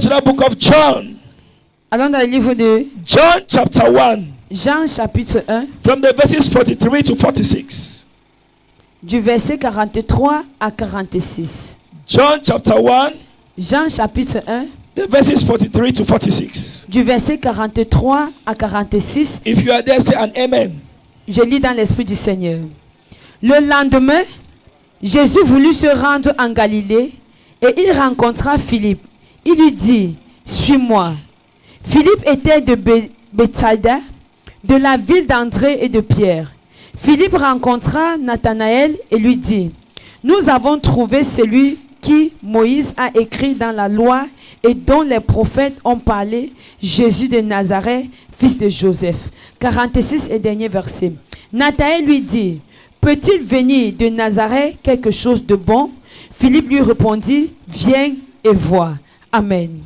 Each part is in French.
to the book of John. Allons dans le livre de John chapter 1. Jean chapitre 1. From the verses 43 to 46. Du verset 43 à 46. John chapter 1. Jean chapitre 1. The verses 43 to 46. Du verset 43 à 46. If you are there, say an amen. Je lis dans l'esprit du Seigneur. Le lendemain, Jésus voulut se rendre en Galilée et il rencontra Philippe. Il lui dit, suis-moi. Philippe était de Bethsaïda, de la ville d'André et de Pierre. Philippe rencontra Nathanaël et lui dit, nous avons trouvé celui qui Moïse a écrit dans la loi et dont les prophètes ont parlé, Jésus de Nazareth, fils de Joseph. 46 et dernier verset. Nathanaël lui dit, peut-il venir de Nazareth quelque chose de bon? Philippe lui répondit, viens et vois. Amen.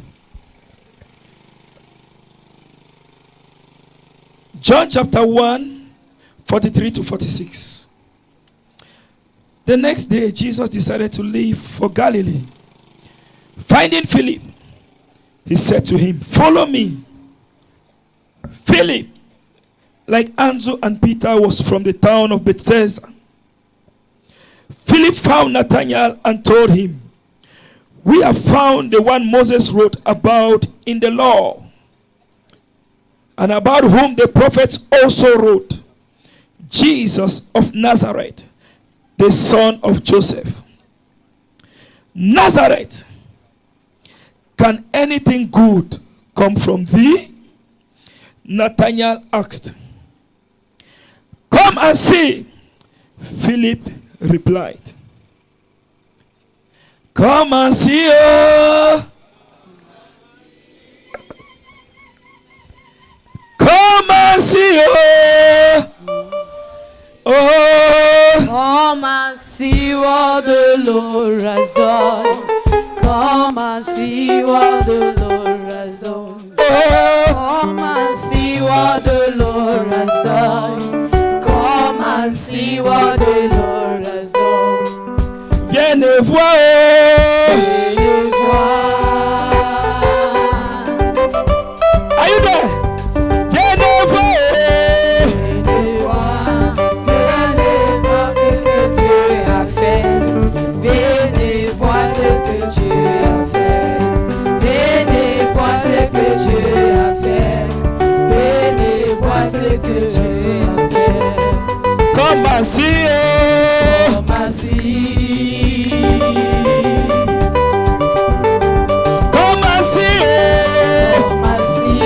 John chapter 1, 43 to 46. The next day, Jesus decided to leave for Galilee. Finding Philip, he said to him, follow me. Philip, like Andrew and Peter, was from the town of Bethsaida. Philip found Nathanael and told him, we have found the one Moses wrote about in the law, and about whom the prophets also wrote, Jesus of Nazareth, the son of Joseph. Nazareth, can anything good come from thee? Nathanael asked. Come and see. Philip replied. Come and see. Oh. Come and see. Oh. Oh. Come and see what the Lord has done. Come and see what the Lord has done. Come and see what the Lord has done. Come and see what the Lord has done. Viens et vois. Viens et vois. Are you there? Viens et vois. Viens et vois. Viens et vois ce que Dieu a fait. Viens et vois ce que Dieu a fait. Viens et vois ce que Dieu a fait. Viens et vois ce que Dieu a fait. Come and see. Come and see. Come and see. Come and see.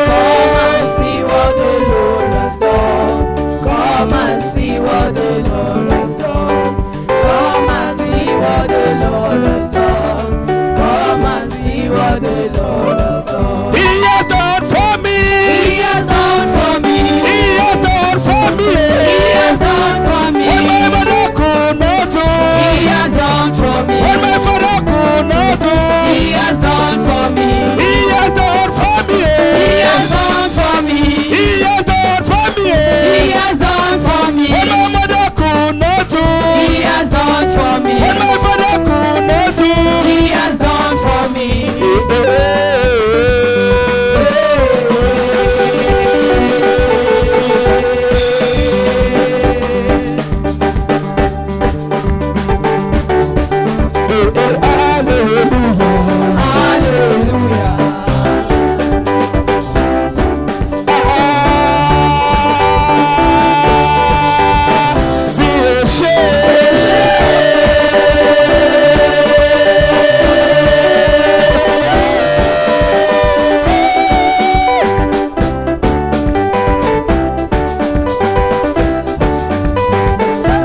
Come and see what the Lord has done. Come and see what the Lord has done. Come and see what the Lord has done. Come and see what the Lord has done. He has done for me. He has done for me. He has done for me. He has done for me. When my mother could not do. He has done for me. When my father could not do. He has done for me. He has done for me. He has done for me. He has done for me. He has done for me. When my mother could not do. He has done for me. When my father could not do. He has done for me.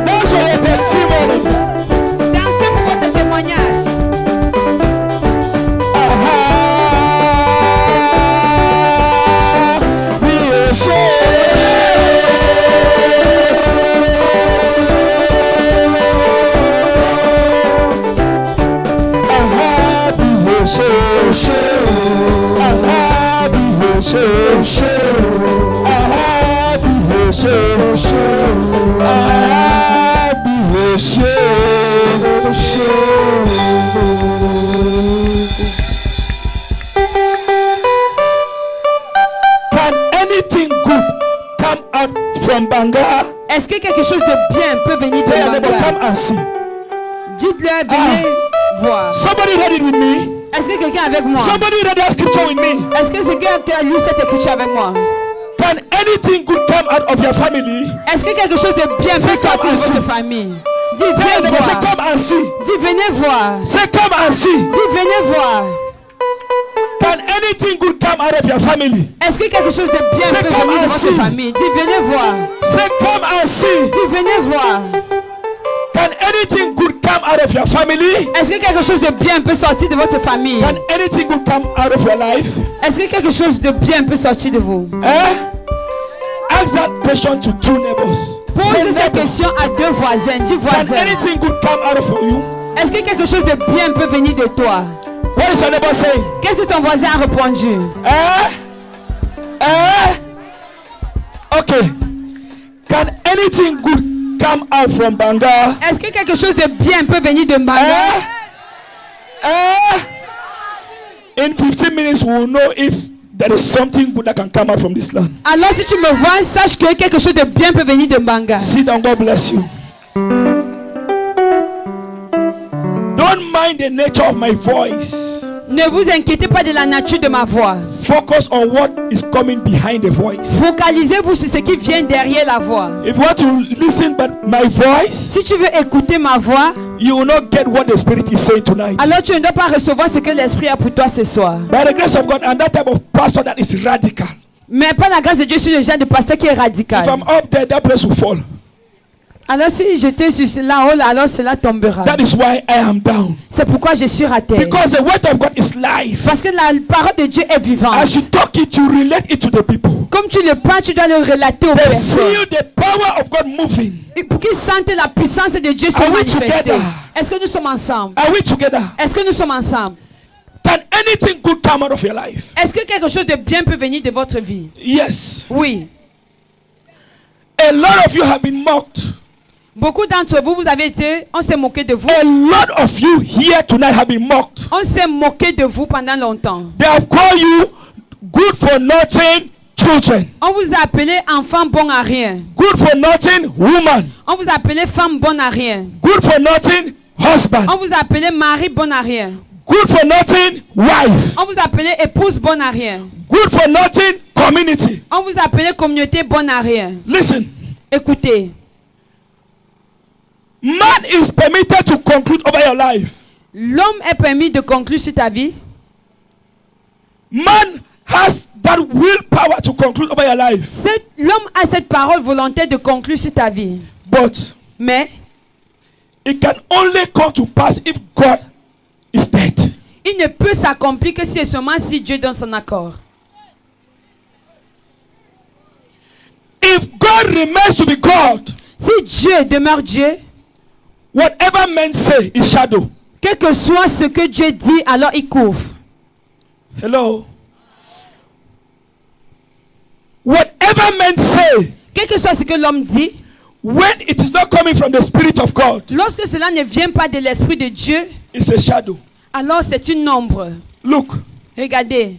That's your testimony. Dansez pour votre témoignage. from Banga? Est-ce que quelque chose de bien peut venir de Tell your neighbor, come Banga? and see. Dites-leur, venez voir. Somebody read it with me. Est-ce que quelqu'un est avec moi? Somebody read that scripture with me. Est-ce que quelqu'un qui a lu cette écriture avec moi? Can anything good come out of your family? Est-ce que quelque chose de bien peut Say, sortir come de and see. votre famille? Dis, Tell your viens neighbor, say, voir. come and see. Dis, venez voir. Say, come and see. Dis, venez voir. Can anything good come out of your family? Est-ce que quelque chose de bien C'est peut comme venir de un votre signe. famille? Dis, venez voir. Say, come and see. Dis, venez voir. Can anything good come out of your family? Est-ce que quelque chose de bien peut sortir de votre famille? Can anything good come out of your life? Est-ce que quelque chose de bien peut sortir de vous? Ask that question to two neighbors. Pose Say, cette neighbor, question à deux voisins. Dis, can voisin. anything good come out of you? Est-ce que quelque chose de bien peut venir de toi? What is your neighbor saying? Qu'est-ce que ton voisin a répondu? Okay. Can anything good come out from Banga? Est-ce que quelque chose de bien peut venir de Banga? In 15 minutes, we will know if there is something good that can come out from this land. Alors si tu me vois, sache que quelque chose de bien peut venir de Banga. Sit down, God bless you. Don't mind the nature of my voice. Ne vous inquiétez pas de la nature de ma voix. Focus on what is coming behind the voice. Focalisez-vous sur ce qui vient derrière la voix. If you want to listen but my voice, Si tu veux écouter ma voix, you will not get what the Spirit is saying tonight. alors tu ne dois pas recevoir ce que l'Esprit a pour toi ce soir. By the grace of God, and that type of pastor that is radical. Mais par la grâce de Dieu, je suis le genre de pasteur qui est If radical. I'm up there, that place will fall. Alors si j'étais sur là-haut, alors cela tombera. That is why I am down. C'est pourquoi je suis à terre. Because the word of God is life. Parce que la parole de Dieu est vivante. As you talk it, you relate it to the people. Comme tu le parles, tu dois le relater aux They personnes. feel the power of God moving. Et pour qu'ils sentent la puissance de Dieu se Are we manifester. together? Est-ce que nous sommes ensemble? Are we together? Est-ce que nous sommes ensemble? Can anything good come out of your life? Est-ce que quelque chose de bien peut venir de votre vie? Yes. Oui. A lot of you have been mocked. Beaucoup d'entre vous, vous avez été, on s'est moqué de vous. A lot of you here tonight have been mocked. On s'est moqué de vous pendant longtemps. They have called you good for nothing children. On vous a appelé enfant bon à rien. Good for nothing woman. On vous a appelé femme bonne à rien. Good for nothing husband. On vous a appelé mari bon à rien. Good for nothing wife. On vous a appelé épouse bonne à rien. Good for nothing community. On vous a appelé communauté bonne à rien. Listen. Écoutez, Man is permitted to conclude over your life. l'homme est permis de conclure sur ta vie. Man has that willpower to conclude over your life. L'homme a cette parole volontaire de conclure sur ta vie. But Mais it can only come to pass if God is dead. il ne peut s'accomplir que si et seulement si Dieu donne son accord. If God remains to be God, Si Dieu demeure Dieu, whatever men say is shadow. quel que soit ce que Dieu dit, alors il couvre. Hello. Whatever men say, Quel que soit ce que l'homme dit, when it is not coming from the Spirit of God, lorsque cela ne vient pas de l'Esprit de Dieu, it's a shadow. alors c'est une ombre. Look, Regardez,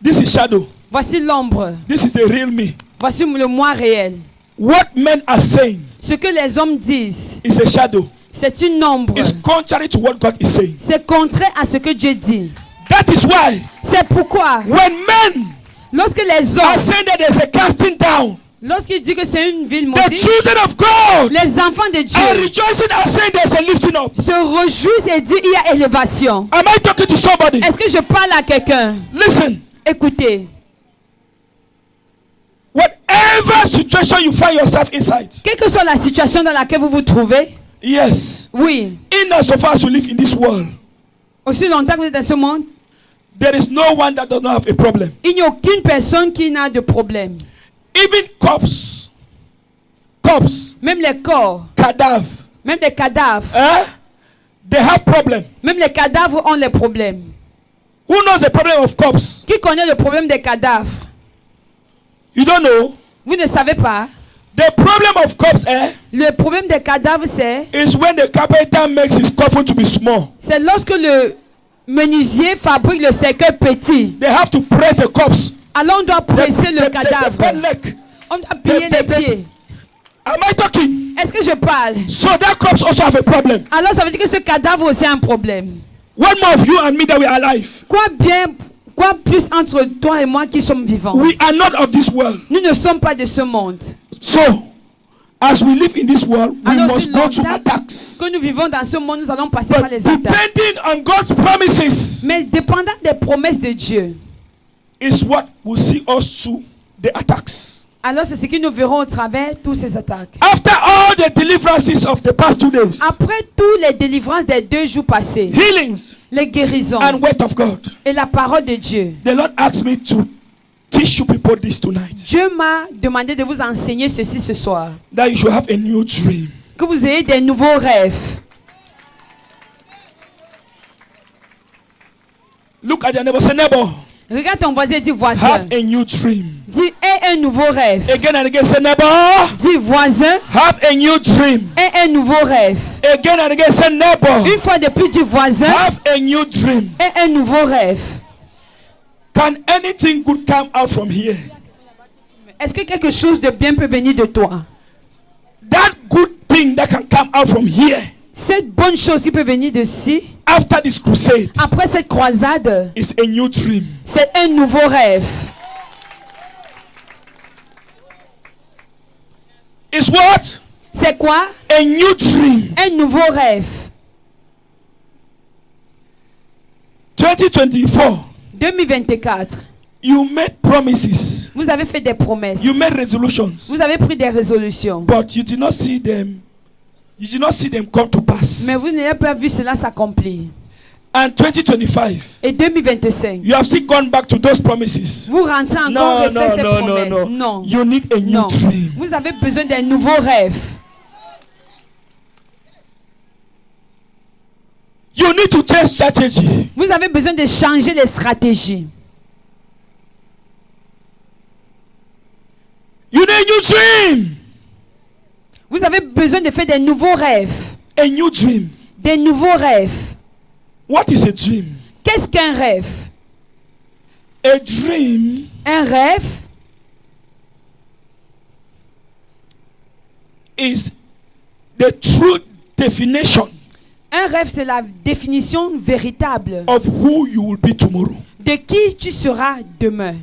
this is shadow. voici l'ombre. This is the real me. Voici le moi réel. What men are saying Ce que les hommes disent, is a shadow. c'est une ombre. It's contrary to what God is saying. C'est contraire à ce que Dieu dit. That is why C'est pourquoi, when men lorsque les are hommes, saying that there's a casting down, lorsqu'ils disent que c'est une ville the maudite, children of God les enfants de are Dieu rejoicing and saying there's a lifting up. se réjouissent et disent il y a élévation. Am I talking to somebody? Est-ce que je parle à quelqu'un? Listen, Écoutez, whatever situation you find yourself inside, quelle que soit la situation dans laquelle vous vous trouvez, yes, oui, in as so far as you live in this world, aussi longtemps que vous êtes dans ce monde, there is no one that does not have a problem. il n'y a aucune personne qui n'a de problème. Even corpse, Même les corps, cadavres, même les cadavres, they have problem. même les cadavres ont les problèmes. Who knows the problem of corpse? Qui connaît le problème des cadavres? You don't know. Vous ne savez pas. The problem of corpse, Le problème des cadavres, is when the carpenter makes his coffin to be small. c'est lorsque le menuisier fabrique le cercueil petit. They have to press the corpse. Alors on doit presser le cadavre. The leg. On doit plier les pieds. Am I talking? Est-ce que je parle? So that corpse also have a problem. Alors ça veut dire que ce cadavre aussi a un problème. One more of you and me that we are alive. Quoi plus entre toi et moi qui sommes vivants? We are not of this world. Nous ne sommes pas de ce monde. So, as we live in this world, we Alors, must si go through longtemps attacks. que nous vivons dans ce monde, nous allons passer par But les attaques. depending on God's promises Mais dépendant des promesses de Dieu, is what will see us through the attacks. alors c'est ce que nous verrons au travers de toutes ces attaques. After all the deliverances of the past 2 days, Après toutes les délivrances des 2 jours passés, healings les guérisons and word of God, et la parole de Dieu, the Lord asked me to teach you people this tonight, Dieu m'a demandé de vous enseigner ceci ce soir. that you should have a new dream. Que vous ayez des nouveaux rêves. Look at your neighbor. Say, neighbor, Regarde ton voisin et dis voisin. have a new dream. Dis aie un nouveau rêve. Again and again, say, neighbor, Dis voisin, have a new dream. aie un nouveau rêve. Again and again, say, neighbor, Une fois de plus, dis voisin, have a new dream. aie un nouveau rêve. Can anything good come out from here? Est-ce que quelque chose de bien peut venir de toi? That good thing that can come out from here Cette bonne chose qui peut venir d'ici, after this crusade après cette croisade, is a new dream. c'est un nouveau rêve. Is what? C'est quoi? A new dream. Un nouveau rêve. 2024. 2024. You made promises. Vous avez fait des promesses. You made resolutions. Vous avez pris des résolutions. But you did not see them. You did not see them come to pass. Mais vous n'avez pas vu cela s'accomplir. And 2025. Et 2025. You have still gone back to those promises. Vous rentrez encore refaire ces promesses. Non. You need a new Non. dream. Vous avez besoin d'un nouveau rêve. You need to change strategy. Vous avez besoin de changer les stratégies. You need a new dream. Vous avez besoin de faire des nouveaux rêves. A new dream. Des nouveaux rêves. What is a dream? Qu'est-ce qu'un rêve? A dream Un rêve is the true definition Un rêve, c'est la définition véritable of who you will be tomorrow. de qui tu seras demain.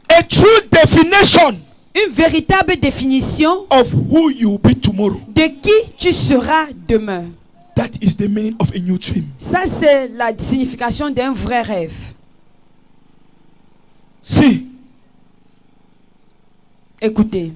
A true definition Une véritable définition of who you will be tomorrow. de qui tu seras demain. That is the meaning of a new dream. Ça, c'est la signification d'un vrai rêve. See, Écoutez,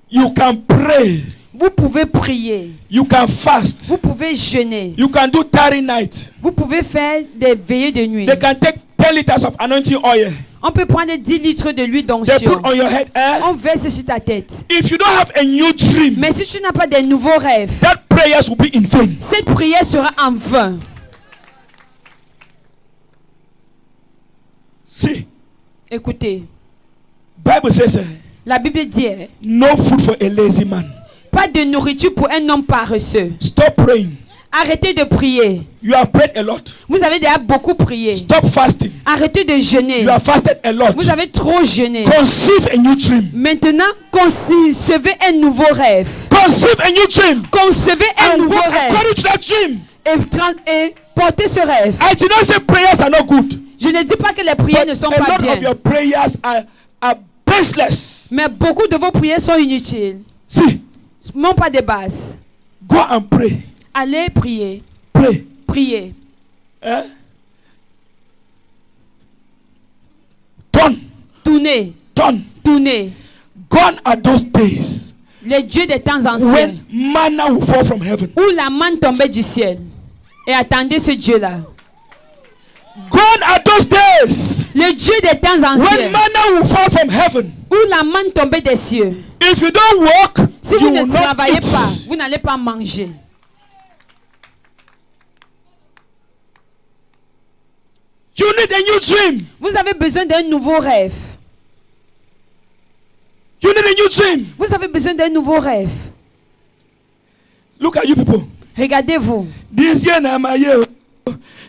you can pray, vous pouvez prier, you can fast, vous pouvez jeûner, you can do 30 nights. vous pouvez faire des veillées de nuit. They can take 10 liters of anointing oil. On peut prendre 10 litres de l'huile They d'onction. put on your head. On verse sur ta tête. If you don't have a new dream, Mais si tu n'as pas de nouveaux rêves, that prayers will be in vain. cette prière sera en vain. See, Écoutez, Bible says, la Bible dit, no food for a lazy man. pas de nourriture pour un homme paresseux. Stop praying. Arrêtez de prier. You have prayed a lot. Vous avez déjà beaucoup prié. Stop fasting. Arrêtez de jeûner. You have fasted a lot. Vous avez trop jeûné. Conceive a new dream. Maintenant, concevez un nouveau rêve. Conceive a new dream. Concevez un And nouveau walk rêve. according to that dream. Et portez ce rêve. I did not say prayers are not good. Je ne dis pas que les prières But ne sont a pas lot of bien. your prayers are baseless. Mais beaucoup de vos prières sont inutiles. See, Non pas de base. go and pray. Allez prier. Pray. Priez. Eh? Turn. Tournez. Turn. Tournez. Gone are those days Les dieux des temps anciens. when manna will fall from heaven. Où la manne tombait du ciel. Et attendez ce Dieu-là. Gone are those days Le Dieu des temps when anciens. manna will fall from heaven. Où la manne tombait des cieux. If you don't work, Si you vous will ne not travaillez eat. pas, vous n'allez pas manger. You need a new dream. Vous avez besoin d'un nouveau rêve. You need a new dream. Vous avez besoin d'un nouveau rêve. Look at you people. Regardez-vous. This year na my year.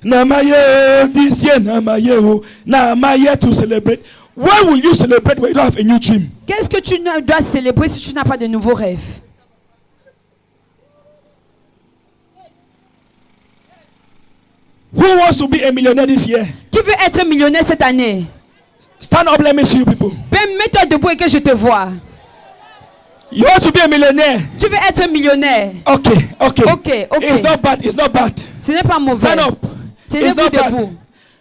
Na my year. This year na my year. Na my year to celebrate. Why will you celebrate when you don't have a new dream? Qu'est-ce que tu dois célébrer si tu n'as pas de nouveaux rêves? Who wants to be a millionaire this year? Qui veut être millionnaire cette année? Stand up, let me see you people. Ben, mets-toi debout et que je te vois. You want to be a millionaire? Tu veux être millionnaire? Okay. Ok. It's not bad. It's not bad. Ce n'est pas mauvais. Stand up. It's Tenez-vous not bad. debout.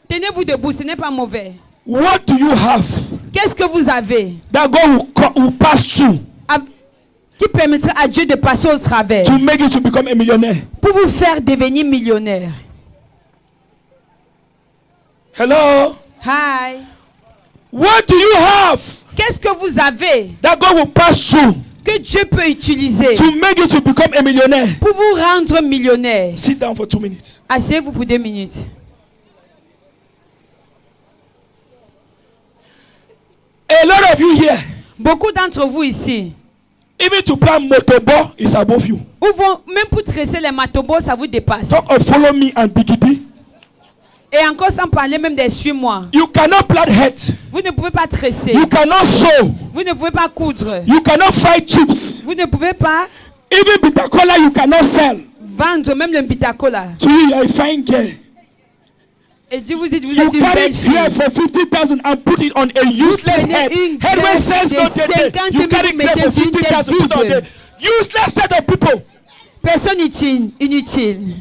Tenez-vous debout, ce n'est pas mauvais. What do you have Qu'est-ce que vous avez that God will pass through qui permettra à Dieu de passer au travers to make you to become a millionaire? pour vous faire devenir millionnaire? Hello? Hi. What do you have Qu'est-ce que vous avez that God will pass through que Dieu peut utiliser to make you to become a millionaire? pour vous rendre millionnaire? Sit down for 2 minutes. Asseyez-vous pour 2 minutes. A lot of you here, Beaucoup d'entre vous ici, even to plant motorball is above you. même pour tresser les matobos, ça vous dépasse. Talk of follow me and bigidi. Et encore sans parler même des suis-moi. You cannot plant head. Vous ne pouvez pas tresser. You cannot sew. Vous ne pouvez pas coudre. You cannot fry chips. Vous ne pouvez pas Even bitter cola you cannot sell. vendre même le bitacola. To you, you're a fine girl. Et Dieu vous dit, vous You êtes une carry belle fille. clay for 50,000 and put it on a useless prenez head. une Head where graisse says de no dead. 50 You carry 000 clay for mettez sur une tête 50,000 put on vide. the useless set of people. Personne inutile.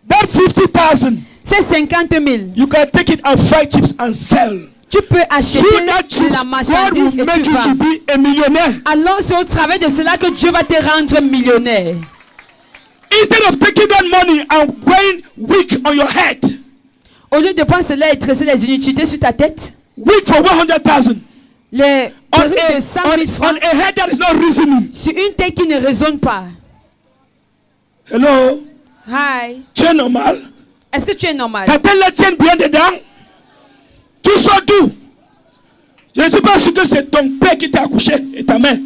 That 50,000, C'est 50 000. you can take it and fry chips and sell. Tu peux acheter Through that de chips, la God marchandise will et make tu you to vas. be a millionaire. Alors c'est au travers de cela que Dieu va te rendre millionnaire. Instead of taking that money and wearing wig on your head, Au lieu de prendre cela et tresser les inutilités sur ta tête, wig for 100,000 les on perruques de 100 000 on francs a head that is not reasoning. sur une tête qui ne résonne pas. Hello? Hi. Tu es normal? Est-ce que tu es normal? T'as-t-elle la tienne bien dedans? Tout ça d'où? Je ne suis pas sûr que c'est ton père qui t'a accouché et ta mère.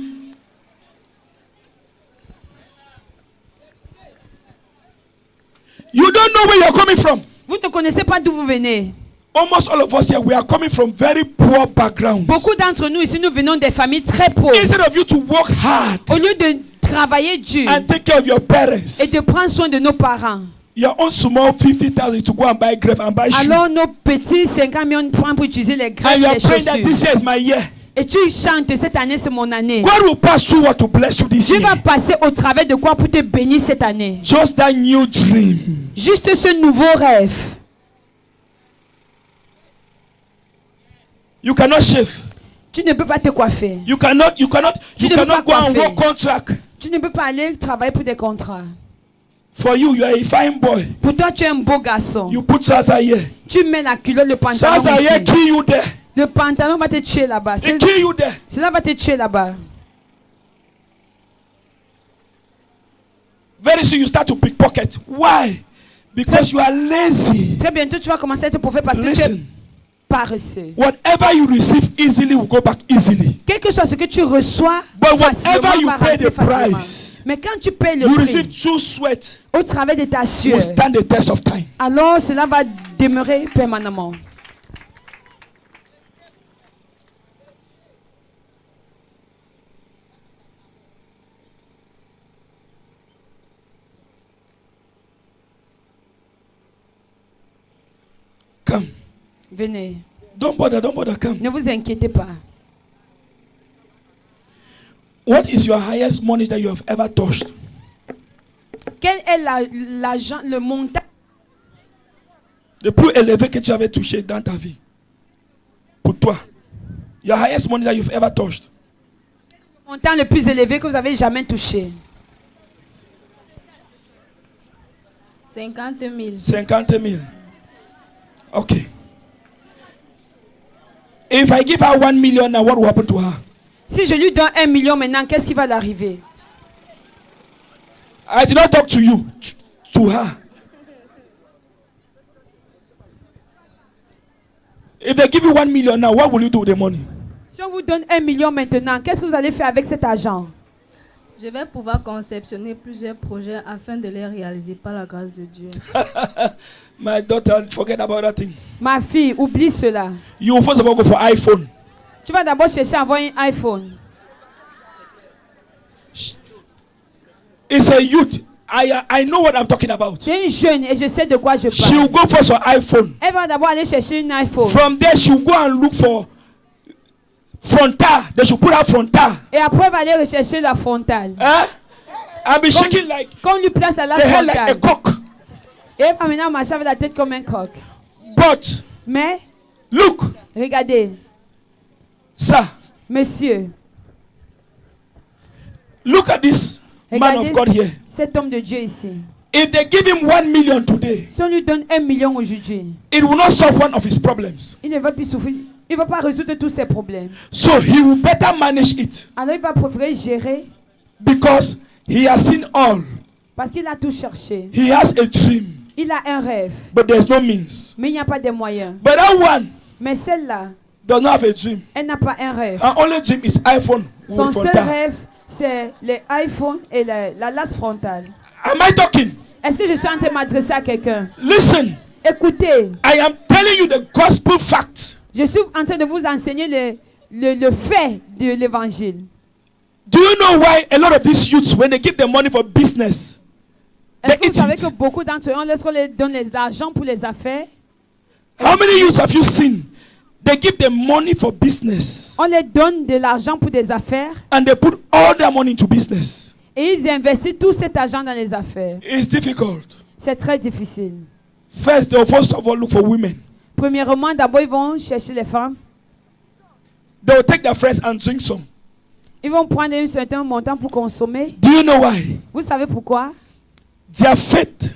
You don't know where you're coming from. Vous ne connaissez pas d'où vous venez. Almost all of us here, we are coming from very poor backgrounds. Beaucoup d'entre nous ici, nous venons des familles très pauvres. Instead of you to work hard Au lieu de travailler dur and take care of your parents, et de prendre soin de nos parents, your own small 50,000 to go and buy grapes and buy shoes. alors nos petits 50 millions prennent pour utiliser les graines And et you are les praying that this chaussures. year is my year. Et tu chantes, cette année c'est mon année. God will pass through what to bless you this Dieu year. va passer au travers de quoi pour te bénir cette année. Just that new dream. Juste ce nouveau rêve. You cannot shave. Tu ne peux pas te coiffer. You cannot Tu ne peux cannot pas go and coiffer. work contract. Tu ne peux pas aller travailler pour des contrats. For you, you are a fine boy. Pour toi, tu es un beau garçon. You put Zaza here. Tu mets la culotte, le pantalon Zaza here ici. kill you there. Le pantalon va te tuer là-bas. He kill you there. Cela va te tuer là-bas. Very soon you start to pickpocket. Why? Because you are lazy. Très bientôt, tu vas commencer à être prophète parce que tu es Listen. paresseux. Whatever you receive easily will go back easily. Quel que soit ce que tu reçois, But facilement, whatever you va pay rentrer the facilement. price, Mais quand tu payes le you prix, receive true sweat. au travers de ta sueur, Will stand the test of time. alors cela va demeurer permanemment. Come. Venez, Don't bother, come. ne vous inquiétez pas. What is your highest money that you have ever touched? Quel est l'argent, le montant Le plus élevé que tu avais touché dans ta vie? Pour toi. Your highest money that you've ever touched. le plus élevé que vous avez jamais touché? 50 000. 50 000. Okay. If I give her 1 million now, what will happen to her? Si je lui donne 1 million maintenant, qu'est-ce qui va l'arriver? I did not talk to you, to her. If they give you 1 million now, what will you do with the money? Si on vous donne 1 million maintenant, qu'est-ce que vous allez faire avec cet argent? Je vais pouvoir conceptionner plusieurs projets afin de les réaliser par la grâce de Dieu. My daughter, forget about that thing. Ma fille, oublie cela. You will first of all go for iPhone. Tu vas d'abord chercher à avoir un iPhone. It's a youth. I know what I'm talking about. C'est une jeune et je sais de quoi je She will parle. go first for iPhone. Elle va d'abord aller chercher un iPhone. From there, she will go and look for frontal. They should put out frontal. Et après, elle va aller rechercher la frontale. I'll be shaking like Qu'on lui place à la the head like a frontale. cock. Et elle va maintenant marcher avec la tête comme un coq. But Mais, look, regardez, sir, monsieur, look at this man of God here. cet homme de Dieu ici. If they give him 1 million today, Si on lui donne 1 million aujourd'hui, it will not solve one of his problems. il ne va plus souffrir. Il ne va pas résoudre tous ses problèmes. So he will better manage it Alors il va préférer gérer because he has seen all. parce qu'il a tout cherché. He has a dream, Il a un rêve, but there's no means. mais il n'y a pas de moyens. But that one Mais celle-là, does not have a dream. elle n'a pas un rêve. Her only dream is iPhone Son with seul frontal. rêve, c'est les iPhones et la lace frontale. Am I talking? Est-ce que je suis en train de m'adresser à quelqu'un? Listen, Écoutez, I am telling you the gospel fact. je suis en train de vous enseigner le fait de l'évangile. Do you know why a lot of these youths, when they give them money for business, Est-ce they que vous savez eat que it? beaucoup d'entre eux, lorsqu'on leur donne l'argent pour les affaires, How many youths have you seen? They give them money for business on leur donne de l'argent pour des affaires and they put all their money into business. et ils investissent tout cet argent dans les affaires. It's difficult. C'est très difficile. First, they'll first of all look for women. Premièrement, d'abord, ils vont chercher les femmes. They'll take their friends and drink some. Ils vont prendre un certain montant pour consommer. Do you know why? Vous savez pourquoi? Their faith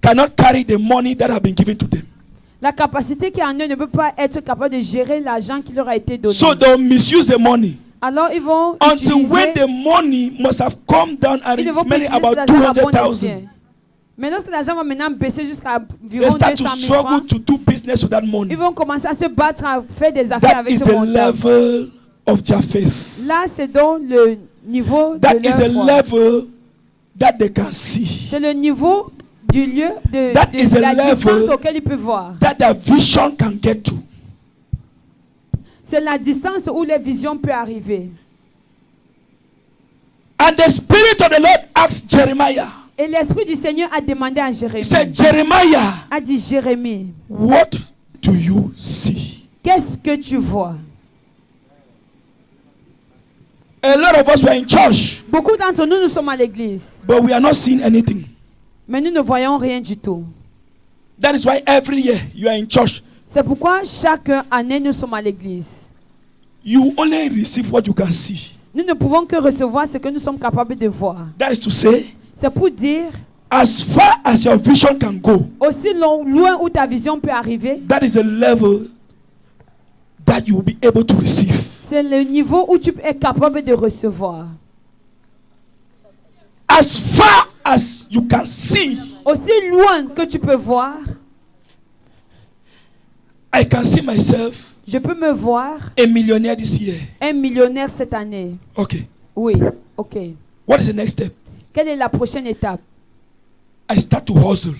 cannot carry the money that have been given to them. La capacité qui est en eux ne peut pas être capable de gérer l'argent qui leur a été donné. So they'll misuse the money Alors ils vont until when utiliser, the money must have come down and ils ne it's vont pas many utiliser about cet argent à bon 200,000. escient. Mais lorsque l'argent va maintenant baisser jusqu'à They environ start 200 to 000 struggle francs, to do business with that money. ils vont commencer à se battre, à faire des affaires That avec is ce the montant. level of their faith. Là, c'est donc le niveau That de is a leur foi. level that they can see. C'est le niveau du lieu That is a la level distance auquel ils peuvent voir. That their vision can get to. C'est la distance où les visions peuvent arriver. And the Spirit of the Lord asked Jeremiah. Et l'Esprit du Seigneur a demandé à He Jérémie, said, Jeremiah, a dit Jérémie, what do you see? qu'est-ce que tu vois? A lot of us were in church, Beaucoup d'entre nous, nous sommes à l'église, but we are not seeing anything. mais nous ne voyons rien du tout. That is why every year you are in church. C'est pourquoi chaque année, nous sommes à l'église. You only receive what you can see. Nous ne pouvons que recevoir ce que nous sommes capables de voir. That is to say, C'est pour dire, as far as your vision can go, aussi loin où ta vision peut arriver, that is the level that you will be able to receive. c'est le niveau où tu es capable de recevoir. As far as you can see, Aussi loin que tu peux voir, I can see myself je peux me voir a millionaire this year. un millionnaire cette année. Okay. Oui, ok. What is the next step? Quelle est la prochaine étape? I start to hustle.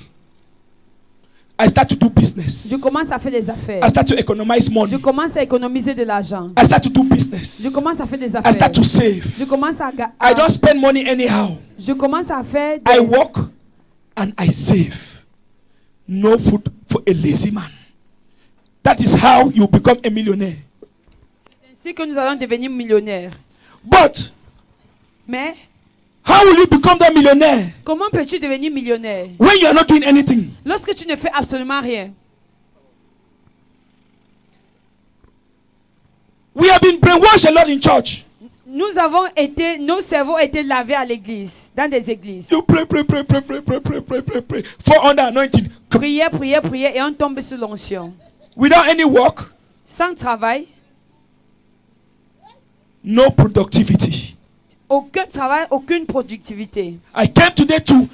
I start to do business. Je commence à faire des affaires. I start to economize money. Je commence à économiser de l'argent. I start to do business. Je commence à faire des I affaires. start to save. Je commence à I don't spend money anyhow. je commence à faire I work and I save. No food for a lazy man. That is how you become a millionaire. ainsi que nous allons devenir millionnaires. But Mais how will you become that millionaire comment peux-tu devenir millionnaire when you are not doing anything? lorsque tu ne fais absolument rien? We have been brainwashed a lot in church. Nos cerveaux ont été lavés à l'église, dans des églises. You pray. For under anointing. Prier, et on tombe sous l'onction. Without any work, Sans travail, no productivity. aucun travail, aucune productivité. I came today to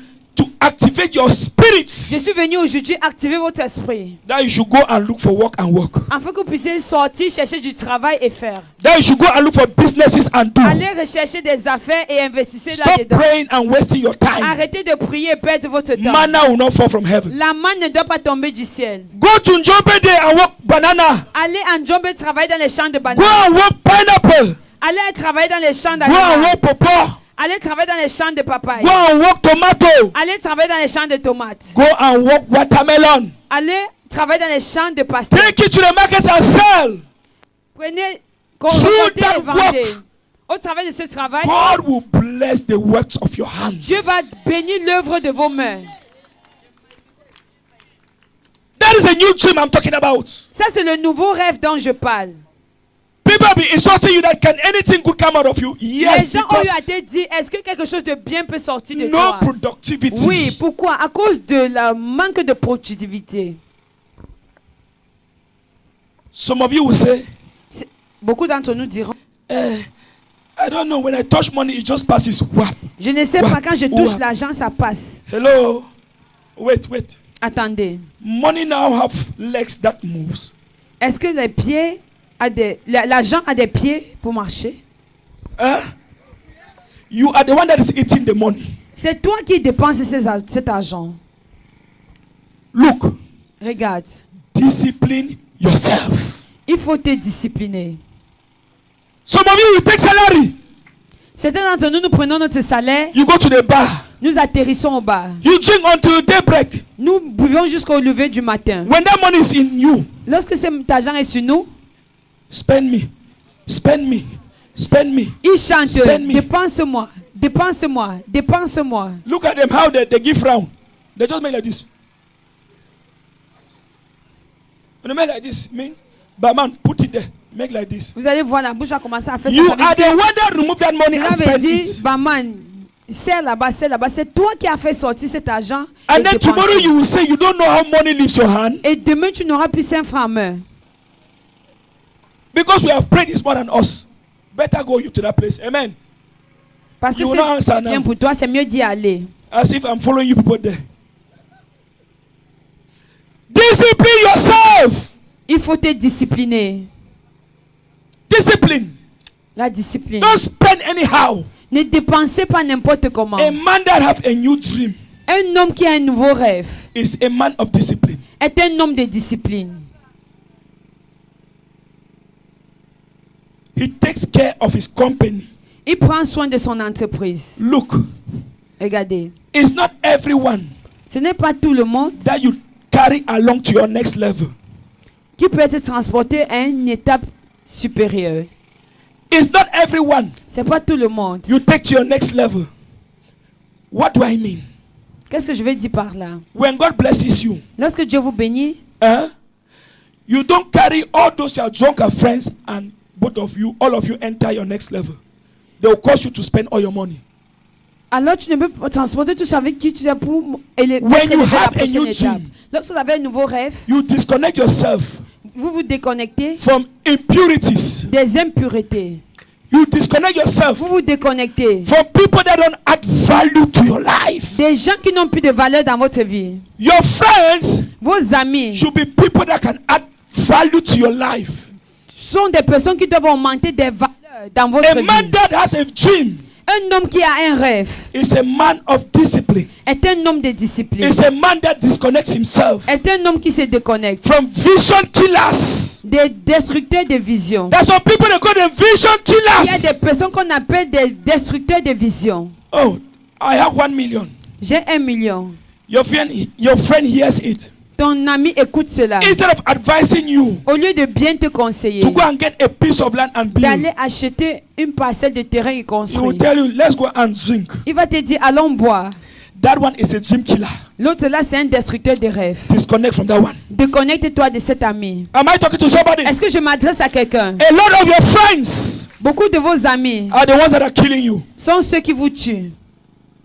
activate your Je spirits suis venu aujourd'hui activer votre esprit. that you should go and look for work and work. Afin que vous puissiez sortir, chercher du travail et faire. That you should go and look for businesses and do. Allez rechercher des affaires et investissez Stop là-dedans. praying and wasting your time. Arrêtez de prier et perdre votre temps. Manna will not fall from heaven. La manne ne doit pas tomber du ciel. Go to Njombe Day and work banana. Allez en Djombe travailler dans les champs de Go bananes. and work pineapple. Allez travailler dans les champs Go and d'ananas. work pawpaw. Allez travailler dans les champs de papaye. Go and work tomato. Allez travailler dans les champs de tomates. Go and work watermelon. Allez travailler dans les champs de pastèques. Take it to the market and sell. Prenez, Through remontez that et vendez. Au travers de ce travail, God will bless the works of your hands. Dieu va bénir l'œuvre de vos mains. That is a new dream I'm talking about. Ça, c'est le nouveau rêve dont je parle. People be insulting you that can anything good come out of you? Les Yes, gens ont eu because à te dire, est-ce que quelque chose de bien peut sortir de no toi? productivity. Oui, pourquoi? À cause de la manque de productivité. Some of you will say, Beaucoup d'entre nous diront, I don't know, when I touch money, it just passes. Whap. je ne sais pas, quand je touche l'argent, ça passe. Hello? Wait. Attendez, Money now have legs that moves. est-ce que les pieds l'argent a des pieds pour marcher? You are the one that is eating the money. C'est toi qui dépenses cet argent. Look, Regarde, discipline yourself. il faut te discipliner. Some of you will take salary. Certains d'entre nous, nous prenons notre salaire, You go to the bar. nous atterrissons au bar. You drink until daybreak. Nous buvons jusqu'au lever du matin. When that money is in you, Lorsque cet argent est sur nous, spend me. ils chantent, Spend me. dépense-moi, dépense-moi, dépense-moi. Look at them, how they give round. They just make like this. When they make like this, mean, but man, put it there. Make like this. Vous allez voir, la bouche va commencer à faire You ça. are the one that remove that money Cela and veut spend dire, it. bah man, c'est là-bas. C'est toi qui as fait sortir cet argent. And et then dépenser. tomorrow you will say you don't know how money leaves your hand. Et demain, tu n'auras plus 5 francs en main. Because we have prayed is more than us. Better go you to that place. Amen. Parce que You will not answer c'est bien now. pour toi, c'est mieux d'y aller. As if I'm following you people there. Discipline yourself. Il faut te discipliner. Discipline. La discipline. Don't spend anyhow. Ne dépensez pas n'importe comment. A man that have a new dream Un homme qui a un nouveau rêve is a man of discipline. est un homme de discipline. He takes care of his company. Il prend soin de son entreprise. Look, Regardez. it's not everyone Ce n'est pas tout le monde that you carry along to your next level. qui peut être transporté à une étape supérieure. It's not everyone C'est pas tout le monde. you take to your next level. What do I mean? Qu'est-ce que je veux dire par là? When God blesses you, Lorsque Dieu vous bénit, you don't carry all those your drunken friends and both of you, all of you enter your next level. They will cause you to spend all your money. alors tu ne peux pas transporter tout ça avec qui tu es pour élever When you la have a prochaine new étape. dream, Lorsque vous avez un nouveau rêve, you disconnect yourself vous vous déconnectez from impurities. des impuretés. You disconnect yourself Vous vous déconnectez from people that don't add value to your life. des gens qui n'ont plus de valeur dans votre vie. Your friends Vos amis should be people that can add value to your life. sont des personnes qui doivent augmenter des valeurs dans votre A vie. man that has a dream Un homme qui a un rêve is a man of discipline. est un homme de discipline. Is a man that disconnects himself Est un homme qui se déconnecte from vision killers. des destructeurs de vision. There's some people that call them vision Il y a des killers. personnes qu'on appelle des destructeurs de vision. Oh, I have 1 million. J'ai 1 million. Your friend hears it. Ton ami écoute cela. Instead of advising you Au lieu de bien te conseiller, to go and get a piece of land and build, d'aller acheter une parcelle de terrain et he will construire, tell you, let's go and drink. il va te dire allons boire. That one is a dream killer. L'autre là, c'est un destructeur de rêves. Disconnect from that one. Déconnecte-toi de cet ami. Am I talking to somebody? Est-ce que je m'adresse à quelqu'un? A lot of your friends Beaucoup de vos amis are the ones that are killing you. sont ceux qui vous tuent.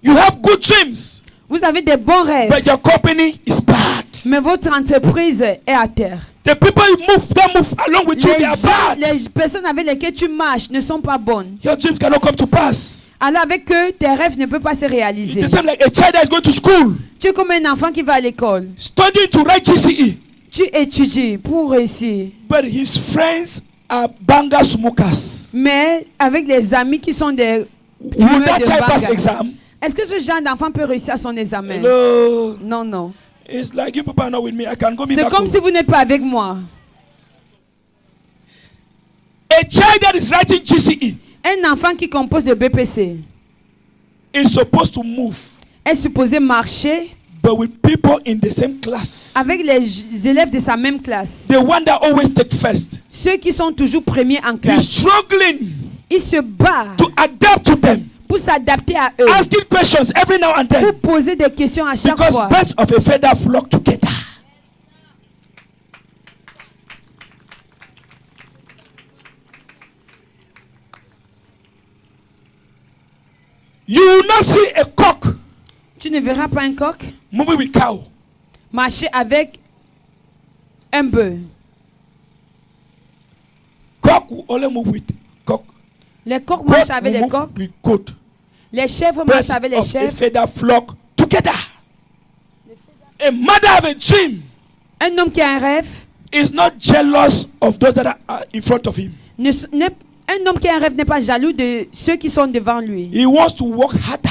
You have good dreams, Vous avez des bons rêves, but your company is bad. Mais votre entreprise est à terre. The people you move, that move along with you, they are bad. Les personnes avec lesquelles tu marches ne sont pas bonnes. Your dreams cannot come to pass. Alors avec eux, tes rêves ne peuvent pas se It's réaliser. the same like a child that is going to school, Tu es comme un enfant qui va à l'école. studying to write GCE, Tu étudies pour réussir. but his friends are banga smokers. Mais avec des amis qui sont des Will fumeurs that de child pass bagarre. exam? Est-ce que ce genre d'enfant peut réussir à son examen? Hello. Non, non. It's like you people are not with me. I can go me C'est back comme home. si vous n'êtes pas avec moi. A child that is writing GCE Un enfant qui compose de BPC is supposed to move, est supposé marcher but with people in the same class. avec les élèves de sa même classe. The one that always take first. Ceux qui sont toujours premiers en He's classe. struggling Il se bat to adapt to them, pour s'adapter à eux. asking questions every now and then, Pour poser des questions à chaque because fois. birds of a feather flock together. You will not see a cock Tu ne verras pas un coq moving with cow. marcher avec un bœuf. Cock will only move with cock. Les coqs Goat marchent avec will les move coqs. with goat. Les chèvres Birds marchent avec les of a chèvres. feather flock together. A mother of a dream Un homme qui a un rêve, is not jealous of those that are in front of him. un homme qui a un rêve n'est pas jaloux de ceux qui sont devant lui. He wants to work harder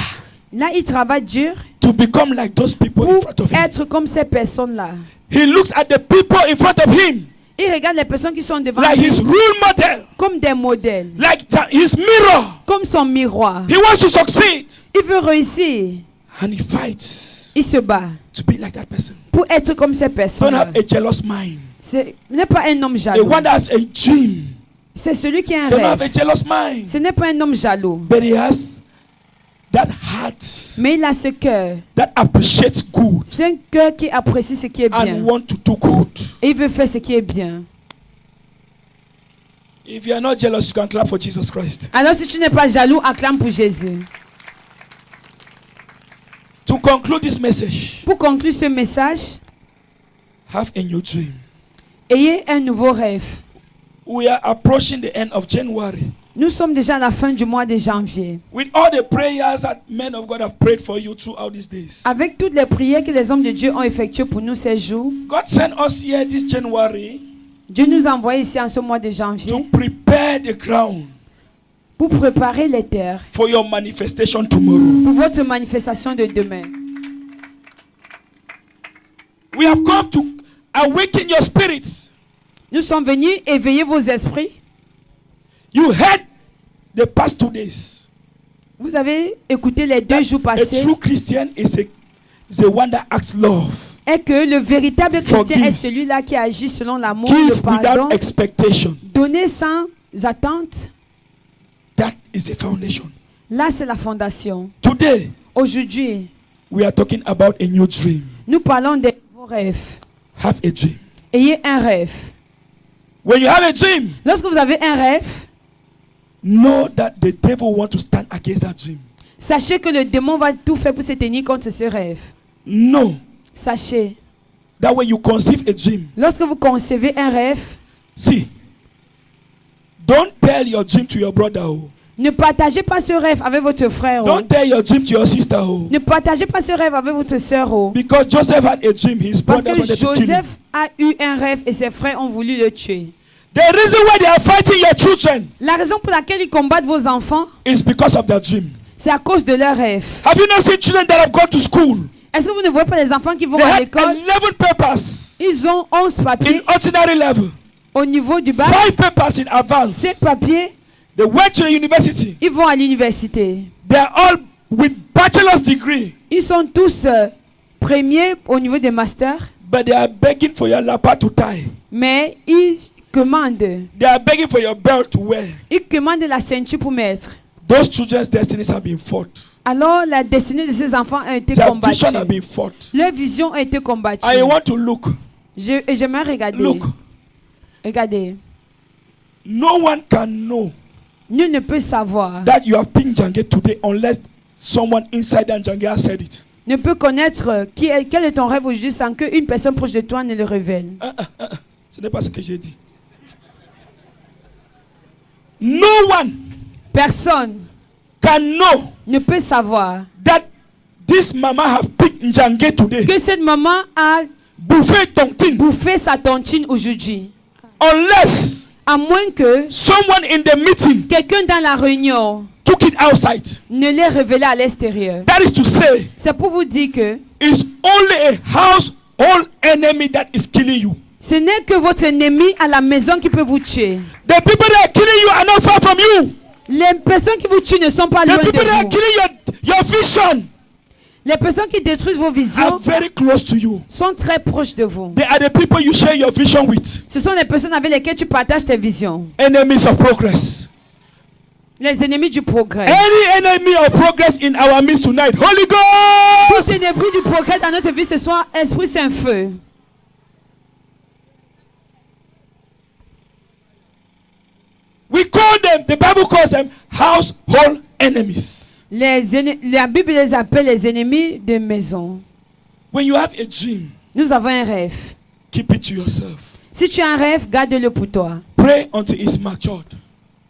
Là, il travaille dur to become like those people in pour front of him. être comme ces personnes-là. He looks at the people in front of him Il regarde les personnes qui sont devant like lui his role model, comme des modèles, like his mirror. comme son miroir. He wants to succeed, Il veut réussir. and he fights Il se bat to be like that person. pour être comme ces Don't personnes. have a jealous mind. Ce n'est pas un homme A jaloux. one that has a dream. C'est celui qui a un Don't have rêve. a jealous mind, Ce n'est pas un homme jaloux. but he has that heart Mais il a ce cœur. that appreciates good C'est un cœur qui apprécie ce qui est bien. and want to do good. Et il veut faire ce qui est bien. If you are not jealous, you can clap for Jesus Christ. Alors si tu n'es pas jaloux, acclame pour Jésus. To conclude this message, Pour conclure ce message, have a new dream. ayez un nouveau rêve. We are approaching the end of January. Nous sommes déjà à la fin du mois de janvier. With all the prayers that men of God have prayed for you throughout these days, Avec toutes les prières que les hommes de Dieu ont effectuées pour nous ces jours, God sent us here this January Dieu nous a envoyés ici en ce mois de to janvier prepare the ground pour préparer les terres for your manifestation tomorrow. pour votre manifestation de demain. We have come to awaken your spirits. Nous sommes venus éveiller vos esprits. You heard the past 2 days. Vous avez écouté les 2 jours A passés true Christian is the one that acts love. et que le véritable chrétien est Forgives. celui-là qui agit selon l'amour, le Give pardon, without expectation. donner sans attente. That is the foundation. Là, c'est la fondation. Today, Aujourd'hui, we are talking about a new dream. nous parlons des nouveaux rêves. Have a dream. Ayez un rêve. When you have a dream, Lorsque vous avez un rêve, know that the devil wants to stand against that dream. sachez que le démon va tout faire pour se tenir contre ce rêve. Know Sachez, that when you conceive a dream, lorsque vous concevez un rêve, see, don't tell your dream to your brother. Oh. ne partagez pas ce rêve avec votre frère. Oh. Don't tell your dream to your sister. Oh. Ne partagez pas ce rêve avec votre soeur. Oh. Because Joseph had a dream, his Parce brothers que wanted to kill him. Joseph a eu un rêve et ses frères ont voulu le tuer. The reason why they are fighting your children La raison pour laquelle ils combattent vos enfants, is because of their dream. c'est à cause de leur rêve. Have you not seen children that have gone to school? Est-ce que vous ne voyez pas les enfants qui vont They à had l'école? 11 papers Ils ont 11 in papiers ordinary level, au niveau du bac, 5 papers in advance. 5 papiers, They went to the university. ils vont à l'université. They are all with bachelor's degree, Ils sont tous premiers au niveau des masters, but they are begging for your lapa to tie. mais ils commandent. They are begging for your belt to wear. Ils commandent la ceinture pour mettre. Those children's destinies have been fought. Alors la destinée de ces enfants a été Their combattue. vision have been fought. Leur vision a été combattue. I want to look. J'aimerais regarder. Look. Regardez. No one can know Nul ne peut savoir that you have been Jange today unless someone inside Jange has said it. ne peut connaître quel est ton rêve aujourd'hui sans qu'une personne proche de toi ne le révèle. Ce n'est pas ce que j'ai dit. No one Personne can know ne peut savoir that this mama have picked Njange today. que cette maman a Bouffé tontine. bouffé sa tontine aujourd'hui. Unless À moins que someone in the meeting quelqu'un dans la réunion took it outside. ne l'ait révélé à l'extérieur. That is to say, C'est pour vous dire que it's only a household enemy that is killing you. ce n'est que votre ennemi à la maison qui peut vous tuer. The people that are killing you are not far from you. Les personnes qui vous tuent ne sont pas The loin de people that are vous. killing your vision Les personnes qui détruisent vos are visions very close to you. sont très proches de vous. They are the people you share your vision with. Ce sont les personnes avec lesquelles tu partages tes visions. Enemies of progress. Les ennemis du progrès. Any enemy of progress in our midst tonight, Holy Ghost, Tous les ennemis du progrès dans notre vie ce soir, Esprit Saint-Feu. we call them, the Bible calls them household enemies. La Bible les appelle les ennemis de maison. When you have a dream, Nous avons un rêve. keep it to yourself. Si tu as un rêve, garde-le pour toi. Pray until it's matured.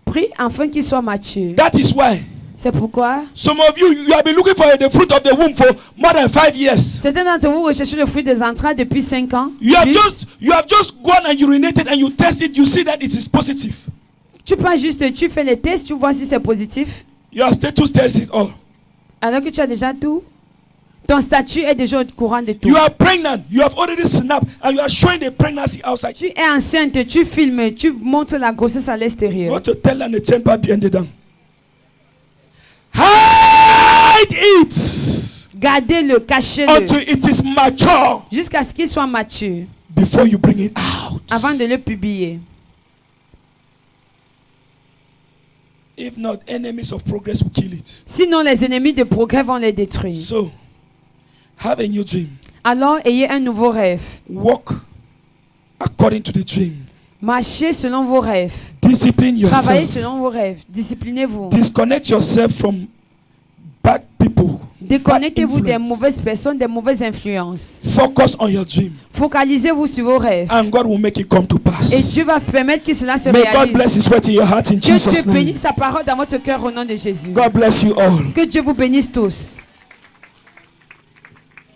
Prie afin qu'il soit mature. That is why C'est pourquoi some of you have been looking for the fruit of the womb for more than 5 years. certains d'entre vous recherchez le fruit des entrailles depuis 5 ans. You have Plus. just gone and urinated and you test it, you see that it is positive. Tu prends juste, tu fais les tests, tu vois si c'est positif. Your status tells it all. Alors que tu as déjà tout. Ton statut est déjà au courant de tout. You are pregnant, you have already snapped and you are showing the pregnancy outside. Tu es enceinte, tu filmes, tu montres la grossesse à You l'extérieur. want to tell and tell pas bien dedans. Hide it Gardez-le, cachez-le. until it is mature Jusqu'à ce qu'il soit mature. before you bring it out. Avant de le publier. If not, enemies of progress will kill it. Sinon, les ennemis de progrès vont les détruire. So, have a new dream. Alors, ayez un nouveau rêve. Walk according to the dream. Marchez selon vos rêves. Discipline Travaillez yourself. selon vos rêves. Disciplinez-vous. Disconnect yourself from bad people. Déconnectez-vous bad des influence. mauvaises personnes, des mauvaises influences. Focus on your dream, Focalisez-vous sur vos rêves. and God will make it come to pass. Et Dieu va permettre que cela se May God réalise. bless His word in your heart in Que Dieu Jesus' name. bénisse sa parole dans votre cœur au nom de Jésus. God bless you all. Que Dieu vous bénisse tous.